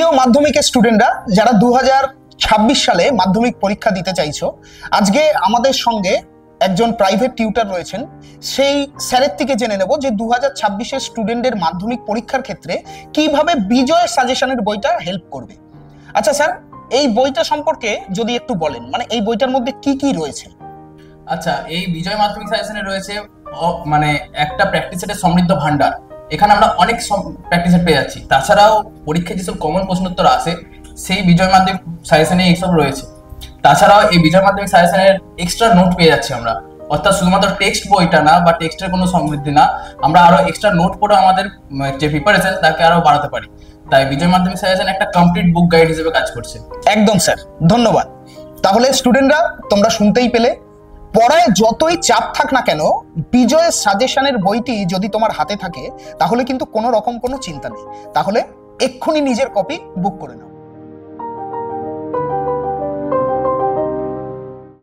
প্রিয় মাধ্যমিকের স্টুডেন্টরা যারা 2026 সালে মাধ্যমিক পরীক্ষা দিতে চাইছো, আজকে আমাদের সঙ্গে একজন প্রাইভেট টিউটর রয়েছেন। সেই স্যারের থেকে জেনে নেব যে 2026-এর স্টুডেন্টদের মাধ্যমিক পরীক্ষার ক্ষেত্রে কিভাবে বিজয় সাজেশনের বইটা হেল্প করবে। আচ্ছা স্যার, এই বইটা সম্পর্কে যদি একটু বলেন, মানে এই বইটার মধ্যে কি কি রয়েছে? আচ্ছা, এই বিজয় মাধ্যমিক সাজেশনে রয়েছে মানে একটা প্র্যাকটিস সেটের সমৃদ্ধ ভান্ডার। এখানে আমরা অনেক প্র্যাকটিস সেট পেয়ে যাচ্ছি। তাছাড়াও পরীক্ষায় যেসব কমন প্রশ্নোত্তর আসে সেই বিজয় মাধ্যমিক সাজেশনে এইসব রয়েছে। তাছাড়াও এই বিজয় মাধ্যমিক সাজেশনের এক্সট্রা নোট পেয়ে যাচ্ছি আমরা, অর্থাৎ শুধুমাত্র টেক্সট বইটা না বা টেক্সটের কোনো সমৃদ্ধি না, আমরা আরো এক্সট্রা নোট পড়ে আমাদের যে প্রিপারেশন তাকে আরো বাড়াতে পারি। তাই বিজয় মাধ্যমিক সাজেশন একটা কমপ্লিট বুক গাইড হিসেবে কাজ করছে। একদম স্যার, ধন্যবাদ। তাহলে স্টুডেন্টরা তোমরা শুনতেই পেলে, পড়ায় যতই চাপ থাক না কেন, বিজয় সাজেশনের বইটি যদি তোমার হাতে থাকে তাহলে কিন্তু কোনো রকম কোনো চিন্তা নেই। তাহলে এক্ষুনি নিজের কপি বুক করে নাও।